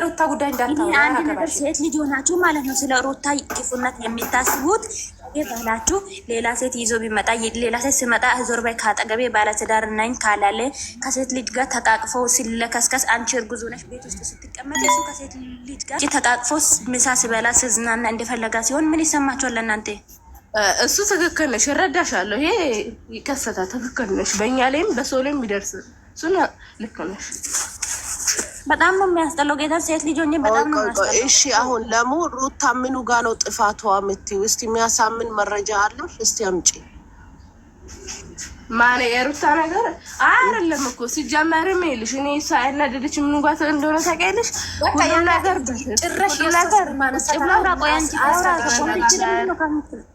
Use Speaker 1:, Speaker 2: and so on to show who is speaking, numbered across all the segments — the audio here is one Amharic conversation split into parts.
Speaker 1: የሩታ ጉዳይ እንዳታወራ።
Speaker 2: አንድ ነገር ሴት ልጅ ሆናችሁ ማለት ነው ስለ ሩታ ክፉነት የሚታስቡት ባላችሁ ሌላ ሴት ይዞ ቢመጣ ሌላ ሴት ሲመጣ ዞር በይ ካጠገቤ ባለትዳር ነኝ ካላለ ከሴት ልጅ ጋር ተቃቅፈው ሲለከስከስ አንቺ እርጉዝ ሆነሽ ቤት ውስጥ ስትቀመጥ እሱ ከሴት ልጅ ጋር ተቃቅፎ ምሳ ሲበላ ሲዝናና እንደፈለጋ ሲሆን ምን ይሰማችኋል እናንተ?
Speaker 3: እሱ ትክክል ነሽ፣ እረዳሻለሁ። ይሄ ይከሰታል፣ ትክክል ነሽ። በእኛ ላይም በሰው ላይም ይደርስ እሱ ልክ ነሽ።
Speaker 2: በጣም ነው የሚያስጠላው ጌታ ሴት ልጅ ሆኜ በጣም ነው የሚያስጠላው።
Speaker 4: እሺ አሁን ለሙ ሩታ ምኑ ጋር ነው ጥፋቷ የምትይው? እስቲ የሚያሳምን መረጃ አለሽ? እስቲ አምጪ።
Speaker 3: ማለ የሩታ ነገር አይደለም እኮ ሲጀመርም ይልሽ እኔ ሳይናደድሽ ምን ጋር እንደሆነ ታውቂያለሽ። ሁሉ ነገር
Speaker 1: ጭራሽ ነገር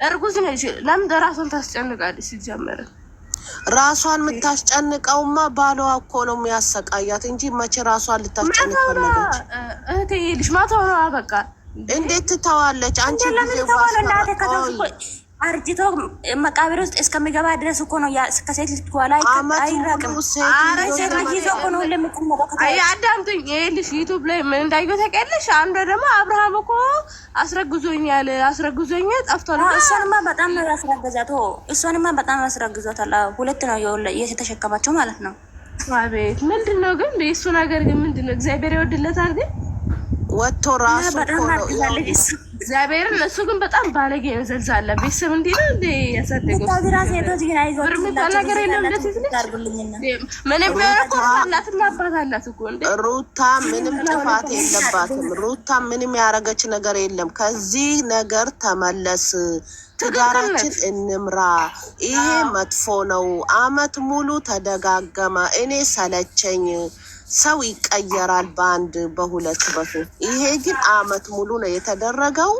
Speaker 3: እርጉዝ ነሽ ለምን ራስን ታስጨንቃለሽ? ሲጀመር
Speaker 4: ራሷን የምታስጨንቀውማ ባሏ እኮ ነው የሚያሰቃያት እንጂ መቼ ራሷን ልታስጨንቅ ፈለገች?
Speaker 3: እህቴ ይልሽ ማታው ነው በቃ።
Speaker 4: እንዴት ትተዋለች? አንቺ ጊዜ
Speaker 2: አርጅቶ መቃብር ውስጥ እስከሚገባ ድረስ እኮ ነው ከሴት ልጅ በኋላ አይራቅም።
Speaker 3: አረ ሴት ልጅ ይዞ እኮ ነው ለምትመለከተው። አይ አዳምጡኝ፣ ይልሽ ዩቲዩብ ላይ ምን እንዳየው ታውቂያለሽ? አንዷ ደግሞ አብርሃም እኮ አስረግዞኛል ጠፍቷል።
Speaker 2: እሷንማ በጣም ነው ያስረገዛት። እሷንማ በጣም ያስረግዟታል። ሁለት ነው የተሸከማቸው ማለት ነው።
Speaker 3: አቤት ምንድነው ግን እሱ ነገር ግን ምንድነው? እግዚአብሔር ይወድለታል ግን
Speaker 4: ወጥቶ ራሱ
Speaker 2: በጣም አድርጋለች እሱ
Speaker 3: እግዚአብሔርን። እሱ ግን በጣም ባለጌ ነው፣ ዘልዛላ ቤተሰብ እንዲህ ነው እንደ ያሳደገው ነገር የለም። ምንም ቢሆን እኮ እናትና አባት አላት እኮ እንደ
Speaker 4: ሩታ ምንም ጥፋት የለባትም። ሩታ ምንም ያረገች ነገር የለም። ከዚህ ነገር ተመለስ፣ ትዳራችን እንምራ። ይሄ መጥፎ ነው። አመት ሙሉ ተደጋገመ። እኔ ሰለቸኝ። ሰው ይቀየራል በአንድ በሁለት በሶስት። ይሄ ግን አመት ሙሉ ነው የተደረገው።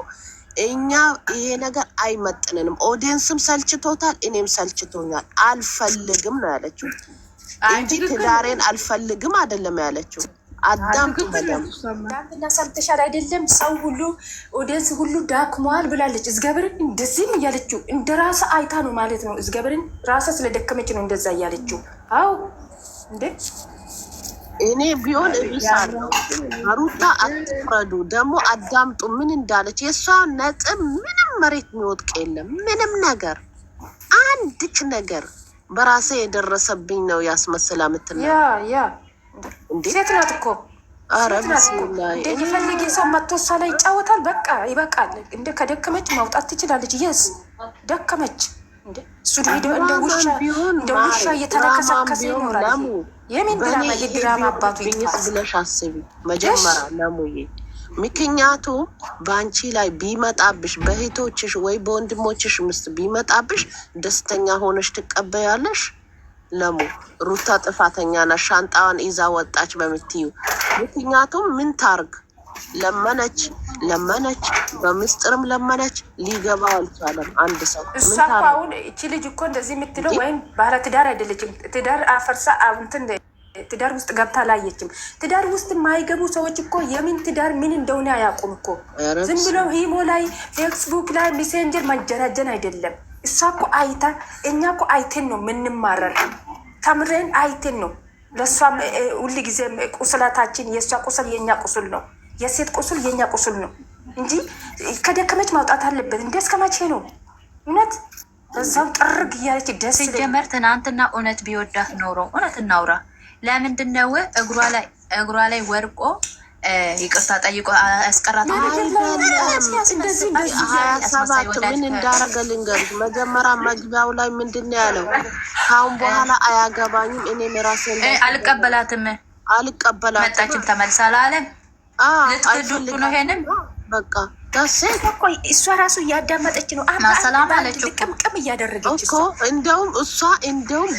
Speaker 4: እኛ ይሄ ነገር አይመጥንንም። ኦዲየንስም ሰልችቶታል፣ እኔም ሰልችቶኛል። አልፈልግም ነው ያለችው እንጂ ትዳሬን አልፈልግም አይደለም ያለችው። አዳምጡ በደምብ
Speaker 1: ዳምና ሰምተሻል አይደለም? ሰው ሁሉ ኦዲየንስ ሁሉ ዳክሟል ብላለች። እዝገብርን እንደዚህ እያለችው እንደራሳ አይታ ነው ማለት ነው። እዝገብርን ራሳ ስለደከመች ነው እንደዛ እያለችው። አዎ እንዴ
Speaker 4: እኔ ቢሆን እብሳለሁ። ሩታ አትፍረዱ። ደግሞ አዳምጡ ምን እንዳለች። የእሷ ነጥብ ምንም መሬት የሚወድቅ የለም። ምንም ነገር አንድች ነገር በራሴ የደረሰብኝ ነው ያስመስላ ምትለው።
Speaker 1: ያ ሴት ናት እኮ
Speaker 4: ኧረ ብስሚላ
Speaker 1: እንደሚፈልግ ሰው መጥቶ እሷ ላይ ይጫወታል። በቃ ይበቃል። እንደ ከደከመች ማውጣት ትችላለች። የስ ደከመች እሱ እንደ ውሻ እየተለከሰከሰ ይኖራል። የምን ድራማ የድራማ አባቱ
Speaker 4: ብለሽ አስቢ መጀመሪያ ለሙዬ። ምክንያቱም በአንቺ ላይ ቢመጣብሽ በእህቶችሽ ወይ በወንድሞችሽ ምስት ቢመጣብሽ ደስተኛ ሆነሽ ትቀበያለሽ? ለሙ ሩታ ጥፋተኛ ናት፣ ሻንጣዋን ይዛ ወጣች በምትዩ ምክንያቱም ምን ታርግ? ለመነች በምስጥርም ለመነች፣ ሊገባው አልቻለም። አንድ ሰው
Speaker 1: እሷ እኮ አሁን እቺ ልጅ እኮ እንደዚህ የምትለው ወይም ባለ ትዳር አይደለችም። ትዳር አፈርሳ እንትን ትዳር ውስጥ ገብታ አላየችም። ትዳር ውስጥ የማይገቡ ሰዎች እኮ የምን ትዳር ምን እንደሆነ አያውቁም እኮ። ዝም ብለው ኢሞ ላይ ፌስቡክ ላይ ሜሴንጀር ማጀናጀን አይደለም። እሷ እኮ አይታ እኛ እኮ አይቴን ነው ምንማረር፣ ተምረን አይቴን ነው። ለእሷ ሁል ጊዜ ቁስላታችን የእሷ ቁስል የእኛ ቁስል ነው፣ የሴት ቁስል የእኛ ቁስል ነው እንጂ ከደከመች ማውጣት አለበት። እንደ እስከ መቼ ነው እውነት? በዛው ጥርግ እያለች ደስ
Speaker 5: ሲጀመር ትናንትና እውነት ቢወዳት ኖሮ እውነት እናውራ። ለምንድን ነው እግሯ ላይ ወርቆ ይቅርታ ጠይቆ ያስቀራት?
Speaker 4: ምን እንዳረገ ልንገርሽ። መጀመሪያ መግቢያው ላይ ምንድን ነው ያለው? ካሁን በኋላ አያገባኝም፣ እኔ ራሴን
Speaker 5: አልቀበላትም መጣችም ተመልሳ አላለም። ልትወዱ ነው። ይሄንም
Speaker 4: በቃ
Speaker 1: እሷ ራሱ እያዳመጠች ነው።
Speaker 5: ሰላም አለችው
Speaker 1: ቅምቅም እያደረገች
Speaker 4: እኮ። እንደውም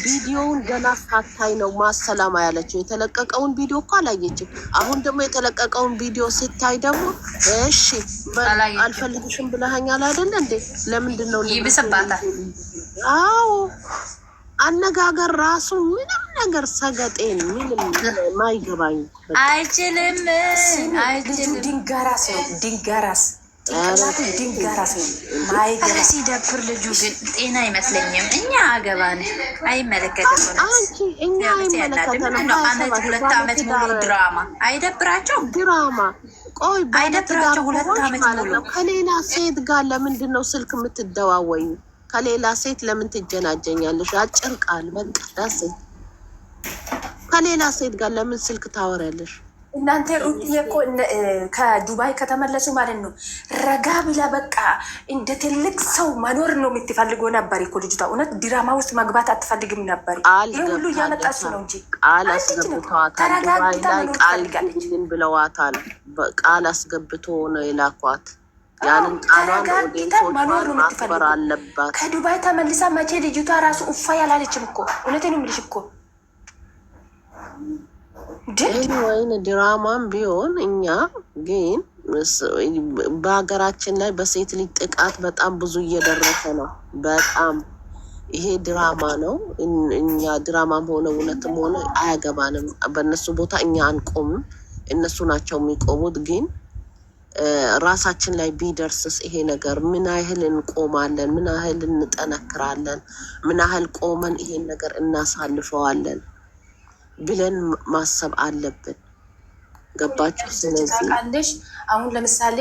Speaker 4: ቪዲዮውን ገና ሳታይ ነው ማሰላማ ያለችው። የተለቀቀውን ቪዲዮ እኮ አላየችም። አሁን ደግሞ የተለቀቀውን ቪዲዮ ስታይ ደግሞ እሺ አልፈልግሽም ብለኸኛል አይደለ እንዴ? ለምንድን ነው
Speaker 5: ይብስባታል?
Speaker 4: አዎ አነጋገር ራሱ ምንም ነገር ሰገጤን ምንም ማይገባኝ
Speaker 5: አይችልም።
Speaker 1: ድንጋራስ ነው ድንጋራስ ጭንቅላቱ ድንጋይ ራስ ነው ማይገባ።
Speaker 5: ሲደብር ልጁ ግን ጤና አይመስለኝም። እኛ አገባን አይመለከትም።
Speaker 4: እኛ አይመለከተንም።
Speaker 5: አመት 2 አመት ሙሉ ድራማ አይደብራቸውም?
Speaker 4: ድራማ ቆይ
Speaker 5: አይደብራቸው? 2 አመት ሙሉ
Speaker 4: ከሌላ ሴት ጋር ለምንድን ነው ስልክ የምትደዋወዩ? ከሌላ ሴት ለምን ትጀናጀኛለሽ? አጭር ቃል በቃ ዳስ ከሌላ ሴት ጋር ለምን ስልክ ታወሪያለሽ?
Speaker 1: እናንተ ሩትዬ እኮ ከዱባይ ከተመለሱ ማለት ነው ረጋ ብላ በቃ እንደ ትልቅ ሰው መኖር ነው የምትፈልገው ነበር እኮ ልጅቷ። እውነት ድራማ ውስጥ መግባት አትፈልግም ነበር። ይህ ሁሉ እያመጣች ነው እንጂ
Speaker 4: ቃል አስገብተዋታል። ዱባይ ላይ ቃል ግቡልን ብለዋታል። ቃል አስገብቶ ነው የላኳት። ያንን ቃሏን
Speaker 1: መኖር ነው
Speaker 4: ማክበር አለባት።
Speaker 1: ከዱባይ ተመልሳ መቼ ልጅቷ ራሱ ኡፋ ያላለችም እኮ። እውነቴን ነው የምልሽ እኮ
Speaker 4: ወይን ድራማም ቢሆን እኛ ግን በሀገራችን ላይ በሴት ልጅ ጥቃት በጣም ብዙ እየደረሰ ነው። በጣም ይሄ ድራማ ነው። እኛ ድራማም ሆነ እውነትም ሆነ አያገባንም። በእነሱ ቦታ እኛ አንቆምም፣ እነሱ ናቸው የሚቆሙት። ግን ራሳችን ላይ ቢደርስስ ይሄ ነገር ምን ያህል እንቆማለን? ምን ያህል እንጠነክራለን? ምን ያህል ቆመን ይሄን ነገር እናሳልፈዋለን ብለን ማሰብ አለብን። ገባችሁ? ስለዚህ
Speaker 1: ታውቃለሽ አሁን ለምሳሌ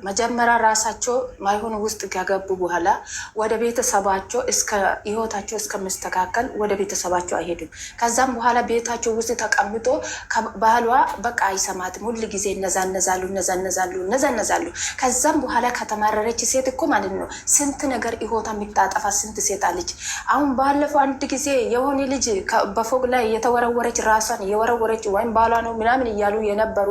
Speaker 1: መጀመሪያ ራሳቸው ማይሆን ውስጥ ከገቡ በኋላ ወደ ቤተሰባቸው እስከ ህይወታቸው እስከሚስተካከል ወደ ቤተሰባቸው አይሄዱም። ከዛም በኋላ ቤታቸው ውስጥ ተቀምጦ ባህሏ በቃ አይሰማትም። ሁሉ ጊዜ እነዛነዛሉ። ከዛም በኋላ ከተማረረች ሴት እኮ ማለት ነው ስንት ነገር ህይወታ የሚታጠፋ ስንት ሴት አለች። አሁን ባለፈው አንድ ጊዜ የሆነ ልጅ በፎቅ ላይ የተወረወረች ራሷን የወረወረች ወይም ባሏ ነው ምናምን እያሉ የነበሩ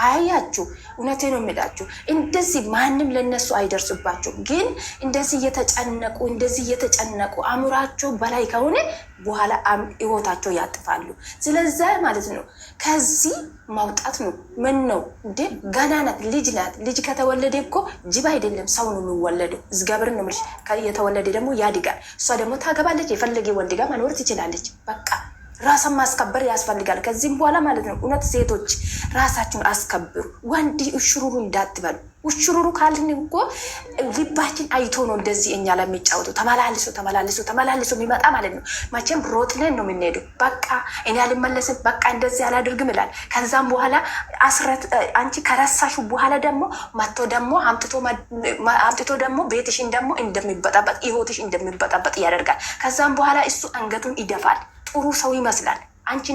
Speaker 1: አያችሁ። እውነቴ ነው የሚላችሁ። እንደዚህ ማንም ለነሱ አይደርስባቸው። ግን እንደዚህ እየተጨነቁ አእምሯቸው በላይ ከሆነ በኋላ ህይወታቸው ያጥፋሉ። ስለዛ ማለት ነው ከዚህ ማውጣት ነው። ምን ነው እንዴ? ገና ናት፣ ልጅ ናት። ልጅ ከተወለደ እኮ ጅብ አይደለም ሰው ነው የሚወለደው። እግዚአብሔር ነው የምልሽ። የተወለደ ደግሞ ያድጋል። እሷ ደግሞ ታገባለች፣ የፈለገ ወንድ ጋር መኖር ትችላለች። በቃ ራስን ማስከበር ያስፈልጋል። ከዚህም በኋላ ማለት ነው እውነት ሴቶች ራሳችሁን አስከብሩ። ወንድ እሽሩሩ እንዳትበሉ። እሽሩሩ ካልን እኮ ልባችን አይቶ ነው እንደዚህ እኛ ለሚጫወቱ ተመላልሶ የሚመጣ ማለት ነው። መቼም ሮጥለን ነው የምንሄደው። በቃ እኔ አልመለስም፣ በቃ እንደዚህ አላደርግም ይላል። ከዛም በኋላ አንቺ ከረሳሹ በኋላ ደግሞ መጥቶ ደግሞ አምጥቶ ደግሞ ቤትሽን ደግሞ እንደሚበጣበጥ ህይወትሽ እንደሚበጣበጥ ያደርጋል። ከዛም በኋላ እሱ አንገቱን ይደፋል። ጥሩ ሰው ይመስላል። አንቺ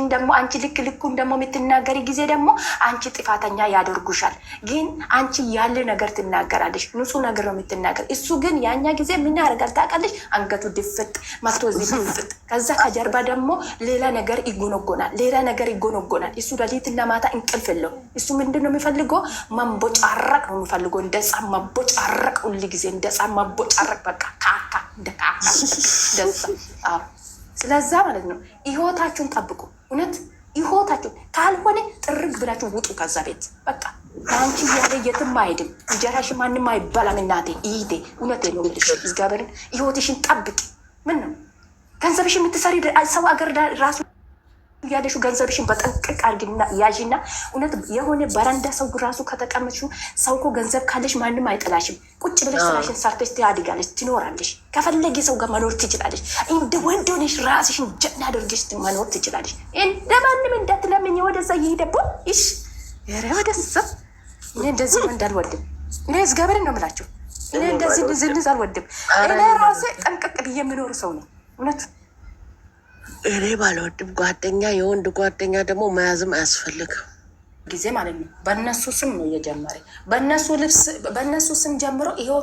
Speaker 1: ልኩን ደግሞ የምትናገሪ ጊዜ ደግሞ አንቺ ጥፋተኛ ያደርጉሻል። ግን አንቺ ያለ ነገር ትናገራለሽ፣ ንጹህ ነገር ነው የምትናገር። እሱ ግን ያኛ ጊዜ ምን ያደርጋል ታውቃለሽ? አንገቱ ድፍጥ መጥቶ እዚህ ድፍጥ። ከዛ ከጀርባ ደግሞ ሌላ ነገር ይጎነጎናል። እሱ ሌሊትና ማታ እንቅልፍ የለው። እሱ ምንድን ነው የሚፈልገው? መንቦጫረቅ ነው የሚፈልገው። እንደ ጻም መንቦጫረቅ፣ ሁሉ ጊዜ እንደ ጻም መንቦጫረቅ። በቃ ካካ እንደ ካካ ደሳ። ስለዛ ማለት ነው ህይወታችሁን ጠብቁ። እውነት ህይወታችሁን ካልሆነ ጥርግ ብላችሁ ውጡ ከዛ ቤት። በቃ አንቺ ያለ የትም አይሄድም። እንጀራሽ ማንም አይበላም። እናቴ ይሄ እውነት ነው ልሽ እግዚአብሔርን ህይወትሽን ጠብቂ። ምን ነው ገንዘብሽ የምትሰሪ ሰው አገር ራሱ ያለሹ ገንዘብሽን በጠንቅቅ አድርጊና ያዥና እውነት የሆነ በረንዳ ሰው ራሱ ከተቀመጥሽው ሰው እኮ ገንዘብ ካለሽ ማንም አይጠላሽም። ቁጭ ብለሽ ስራሽን ሰርተሽ ትያድጋለሽ፣ ትኖራለሽ። ከፈለገ ሰው ጋር መኖር ትችላለሽ። እንደ ወንድ ሆነሽ ራስሽን ጀና አድርገሽ መኖር ትችላለሽ። እንደ ማንም እንዳትለምኝ ወደዛ እየሄደቦ ይሽ ወደዛ። እኔ እንደዚህ እንዳልወድም እኔ እግዚአብሔርን ነው የምላቸው። እኔ እንደዚህ ዝንዝ አልወድም። እኔ ራሴ ጠንቅቅ ብዬ የምኖሩ ሰው ነው እውነት።
Speaker 4: እኔ ባልወድም ጓደኛ የወንድ ጓደኛ ደግሞ መያዝም አያስፈልግም
Speaker 1: ጊዜ ማለት ነው። በእነሱ ስም ነው እየጀመረ በእነሱ ስም ጀምሮ ይሄው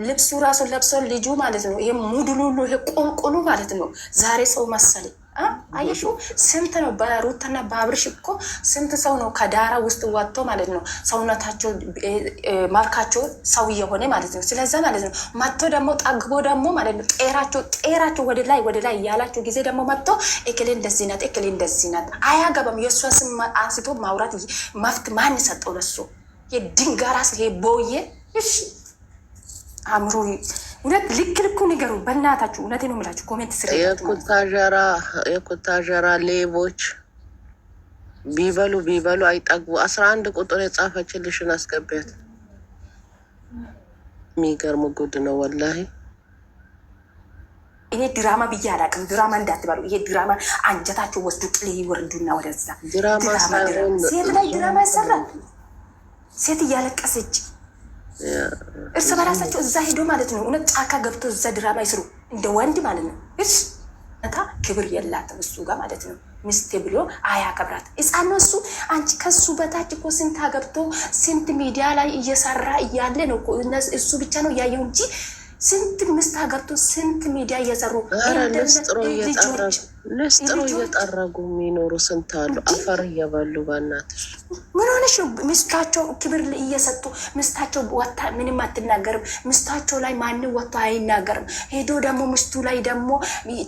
Speaker 1: ልብሱ ራሱ ለብሶ ልጁ ማለት ነው። ይሄ ሙድሉሉ ይሄ ቁልቁሉ ማለት ነው። ዛሬ ሰው መሰለኝ። አየሹ ስንት ነው በሩታና በአብርሽ እኮ ስንት ሰው ነው ከዳራ ውስጥ ወጥቶ ማለት ነው ሰውነታቸው መልካቸው ሰው የሆነ ማለት ነው። ስለዛ ማለት ነው መጥቶ ደግሞ ጠግቦ ደግሞ ማለት ነው ጤራቸው ወደ ላይ እያላቸው ጊዜ ደግሞ መጥቶ እክሌ እንደዚህ ናት አያገባም። የእሷ ስም አንስቶ ማውራት መፍት ማን ሰጠው ለሱ? የድንጋይ ራስ ይሄ ቦዬ እሺ አምሮ እውነት ልክ ንገሩ በእናታችሁ። እውነቴ ነው የምላችሁ። ኮሜንት ስር
Speaker 4: የኩታጀራ ሌቦች ቢበሉ አይጠግቡ። 11 ቁጥር የጻፈችልሽን አስገቢያት። የሚገርም ጉድ ነው ወላሂ።
Speaker 1: እኔ ድራማ ብዬ አላውቅም። ድራማ እንዳትባሉ። ይሄ ድራማ አንጀታቸው ወስዱ ጥሌ ይወርዱና ወደዛ
Speaker 4: ድራማ ሳይሆን
Speaker 1: ሴት ላይ ድራማ ይሰራል። ሴት እያለቀሰች እርስ በራሳቸው እዛ ሄዶ ማለት ነው። እውነት ጫካ ገብቶ እዛ ድራማ ይስሩ እንደ ወንድ ማለት ነው። እርስ ክብር የላትም እሱ ጋር ማለት ነው። ሚስቴ ብሎ አያከብራት ሕፃን ነው እሱ። አንቺ ከሱ በታች እኮ ስንት አገብቶ ስንት ሚዲያ ላይ እየሰራ እያለ ነው እኮ እሱ ብቻ ነው እያየው እንጂ ስንት ምስት ገብቶ ስንት ሚዲያ እየሰሩ
Speaker 4: ንስጥሮ እየጠረጉ የሚኖሩ ስንት አሉ። አፈር እየበሉ በእናትሽ
Speaker 1: ምን ሆነሽ? ምስታቸው ክብር እየሰጡ ምስታቸው ወታ ምንም አትናገርም። ምስታቸው ላይ ማንም ወጥቶ አይናገርም። ሄዶ ደግሞ ምስቱ ላይ ደግሞ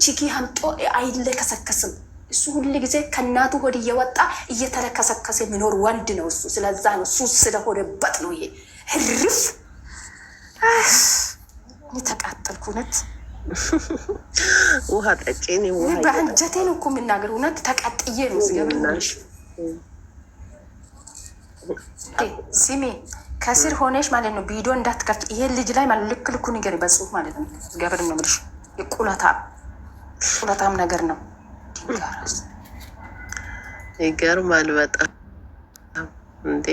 Speaker 1: ቺኪ ሀምጦ አይለከሰከስም። እሱ ሁሉ ጊዜ ከእናቱ ሆድ እየወጣ እየተለከሰከሰ የሚኖር ወንድ ነው እሱ። ስለዛ ነው እሱ ስለሆነበት ነው ይሄ ህርፍ ተቃጠልኩ። እውነት
Speaker 4: ውሃ ጠጪ።
Speaker 1: በአንጀቴ ነው እኮ የምናገር። እውነት ተቃጥዬ ነው ስገብናሽ። ሲሚ ከስር ሆነሽ ማለት ነው ቪዲዮ እንዳትከፍት። ይሄ ልጅ ላይ ማለት ልክ ልኩ ነገር በጽሁፍ ማለት ነው ገብር ነው የምልሽ። ቁለታም ነገር ነው።
Speaker 4: ይገርማል በጣም እንዴ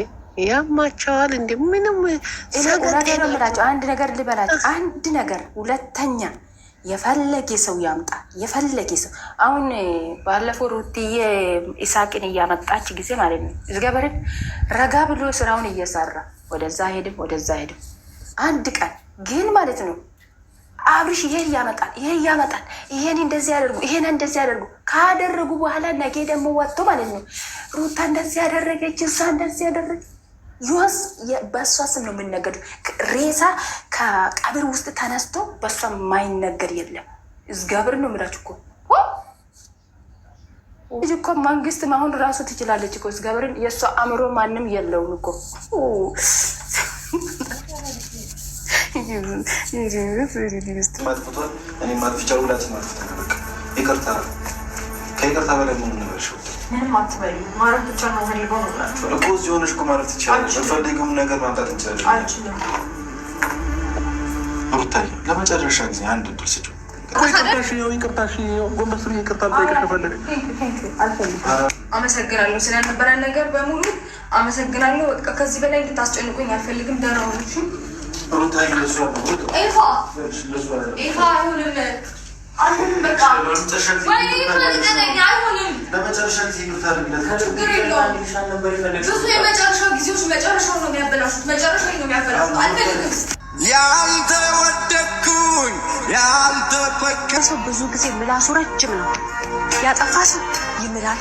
Speaker 4: ያማቸዋል እንዲ ምንም
Speaker 1: ምላቸው። አንድ ነገር ልበላቸው፣ አንድ ነገር ሁለተኛ የፈለጌ ሰው ያምጣ፣ የፈለጌ ሰው አሁን ባለፈው ሩትዬ ኢሳቅን እያመጣች ጊዜ ማለት ነው ዝገበርን ረጋ ብሎ ስራውን እየሰራ ወደዛ ሄድም ወደዛ ሄድም። አንድ ቀን ግን ማለት ነው አብርሽ ይሄን ያመጣል፣ ይሄ ያመጣል፣ ይሄን እንደዚህ ያደርጉ፣ ይሄን እንደዚህ ያደርጉ ካደረጉ በኋላ ነገ ደግሞ ወጥቶ ማለት ነው ሩታ እንደዚህ ያደረገች፣ እሷ እንደዚህ ያደረገች ዮስ በእሷ ስም ነው የምንነገዱ። ሬሳ ከቀብር ውስጥ ተነስቶ በእሷ የማይነገር የለም። እዝገብር ነው የምላችሁ እኮ ልጅ እኮ መንግስት አሁን ራሱ ትችላለች እኮ እዝገብርን። የእሷ አእምሮ ማንም የለውም እኮ
Speaker 6: ማጥፍቷል። እኔ ማጥፍቻ ሁላችን ማጥፍተን በቃ ይቅርታ፣ ከይቅርታ በላይ ምን ነበርሽው?
Speaker 5: ምንም አትበሉ። ማረፍ ብቻ ነው ፈልገው ነው ብላችሁ
Speaker 6: እኮ እዚህ ሆነሽ እኮ ማረፍ ትችላለሽ። የምትፈልጊውን ነገር ማምጣት እንችላለን።
Speaker 5: አልችልም።
Speaker 6: ሩታዬ ለመጨረሻ ጊዜ አንድ እድል ስጪው። ጎንበስ ብዬ ይቅርታ ልጠይቅሽ ከፈለግሽ።
Speaker 7: አመሰግናለሁ ስለነበረን ነገር በሙሉ አመሰግናለሁ። በቃ ከዚህ በላይ እንድታስጨንቁኝ አልፈልግም። ደህና ሁኑ።
Speaker 6: ሩታዬ ለሱ
Speaker 7: ኤፋ አይሆንም አይሆንም። በቃ አይሆንም።
Speaker 6: ለመጨረሻ ጊዜ ይቅርታ አድርግለት።
Speaker 7: ችግር የለውም። ብዙ የመጨረሻ ጊዜዎች መጨረሻው ነው የሚያበላሹት። መጨረሻ ነው የሚያበላሹት። አልፈልግም።
Speaker 8: ያልተወደድኩኝ ያልተፈቀ
Speaker 9: ሰው ብዙ ጊዜ ምላሱ ረጅም ነው። ያጠፋ ሰው ይምላል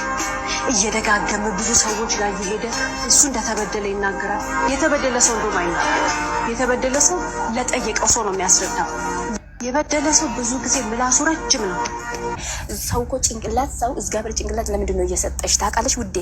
Speaker 9: እየደጋገመ ብዙ ሰዎች ላይ እየሄደ እሱ እንደተበደለ ይናገራል። የተበደለ ሰው እንደውም አይናገርም። የተበደለ ሰው ለጠየቀው ሰው ነው የሚያስረዳው። የበደለ ሰው ብዙ ጊዜ ምላሱ ረጅም ነው።
Speaker 1: ሰው እኮ ጭንቅላት ሰው እግዚአብሔር ጭንቅላት ለምንድን ነው እየሰጠሽ ታውቃለሽ ውዴ?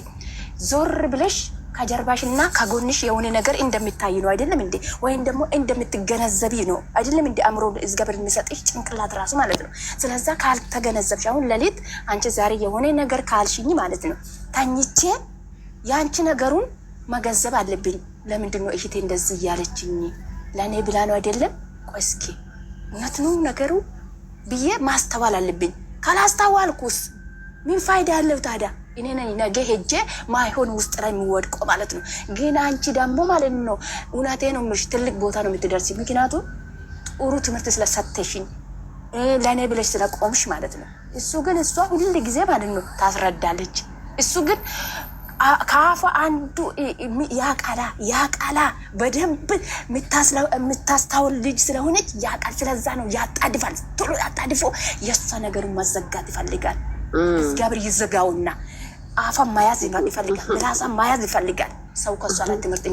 Speaker 1: ዞር ብለሽ ከጀርባሽ እና ከጎንሽ የሆነ ነገር እንደምታይ ነው አይደለም እንዴ? ወይም ደግሞ እንደምትገነዘቢ ነው አይደለም እንዴ? አእምሮ እግዚአብሔር የሚሰጥሽ ጭንቅላት ራሱ ማለት ነው። ስለዛ ካልተገነዘብሽ አሁን ሌሊት አንቺ ዛሬ የሆነ ነገር ካልሽኝ ማለት ነው ተኝቼ የአንቺ ነገሩን መገንዘብ አለብኝ። ለምንድን ነው እህቴ እንደዚህ እያለችኝ? ለእኔ ብላ ነው አይደለም? ቆይ እስኪ እውነት ነው ነገሩ ብዬ ማስተዋል አለብኝ። ካላስተዋልኩስ ምን ፋይዳ ያለው ታዲያ? እኔ ነኝ ነገ ሄጄ ማይሆን ውስጥ ላይ የሚወድቀው ማለት ነው። ግን አንቺ ደግሞ ማለት ነው እውነቴ ነው የምልሽ ትልቅ ቦታ ነው የምትደርሲ። ምክንያቱም ጥሩ ትምህርት ስለሰተሽኝ ለእኔ ብለሽ ስለቆምሽ ማለት ነው። እሱ ግን እሷ ሁል ጊዜ ማለት ነው ታስረዳለች። እሱ ግን ከአፏ አንዱ ያቃላ በደንብ የምታስታውል ልጅ ስለሆነች ያቃል። ስለዛ ነው ያጣድፋል። ቶሎ ያጣድፎ የእሷ ነገሩን ማዘጋት ይፈልጋል። እግዚአብሔር ይዘጋውና አፋን ማያዝ ይፈልጋል። ምላሳን ማያዝ ይፈልጋል። ሰው ከእሷ ላይ ትምህርት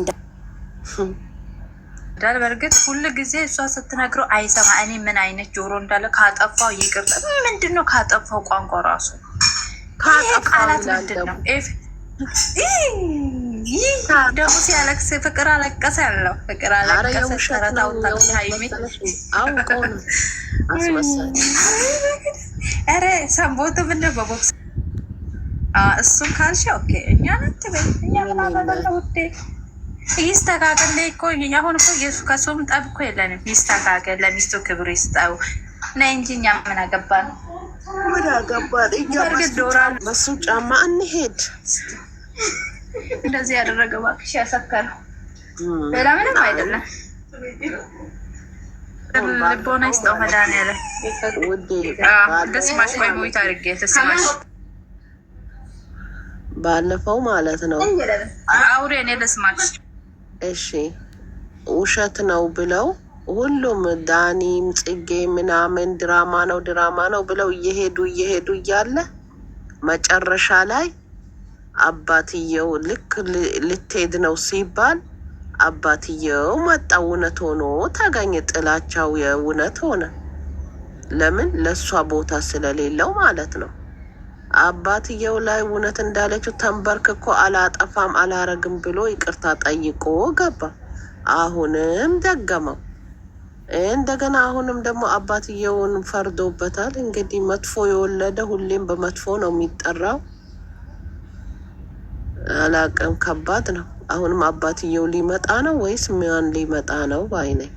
Speaker 5: ዳል በእርግጥ ሁሉ ጊዜ እሷ ስትነግረው አይሰማ። እኔ ምን አይነት ጆሮ እንዳለ ካጠፋው ይቅርታ። ምንድን ነው ካጠፋው? ቋንቋ ራሱ ቃላት ምንድን ነው? ይህ ደግሞ ሲያለቅስ ፍቅር አለቀሰ ያለው ፍቅር አለቀሰ። ተረታውታ ኧረ ሰንቦቱ ምንድን በቦክስ እሱም ካልሽ ኦኬ። እኛ ናት በይ እኛ ምናበለ ውዴ ይስተካከል ላይ እኮ አሁን እኮ ከሱም ጠብ እኮ የለንም። ይስተካከል፣ ለሚስቱ ክብር ይስጠው ነ እንጂ እኛ ምን አገባን?
Speaker 4: ምን አገባን? እኛ በሱ ጫማ እንሄድ።
Speaker 5: እንደዚህ ያደረገ እባክሽ ያሰካለው ሌላ ምንም አይደለም። ልቦና ይስጠው መድኃኒዓለም። ተስማሽ ወይ ሞይት አድርጌ ተስማሽ
Speaker 4: ባለፈው ማለት ነው
Speaker 5: አውሬ እኔ ልስማሽ።
Speaker 4: እሺ ውሸት ነው ብለው ሁሉም ዳኒም ጽጌ ምናምን ድራማ ነው ብለው እየሄዱ እያለ መጨረሻ ላይ አባትየው ልክ ልትሄድ ነው ሲባል አባትየው መጣ። እውነት ሆኖ ታገኘ። ጥላቻው የእውነት ሆነ። ለምን? ለእሷ ቦታ ስለሌለው ማለት ነው። አባትየው ላይ እውነት እንዳለችው ተንበርክኮ አላጠፋም አላረግም ብሎ ይቅርታ ጠይቆ ገባ። አሁንም ደገመው እንደገና። አሁንም ደግሞ አባትየውን ፈርዶበታል። እንግዲህ መጥፎ የወለደ ሁሌም በመጥፎ ነው የሚጠራው። አላቅም፣ ከባድ ነው። አሁንም አባትየው ሊመጣ ነው ወይስ ማን ሊመጣ ነው ባይነኝ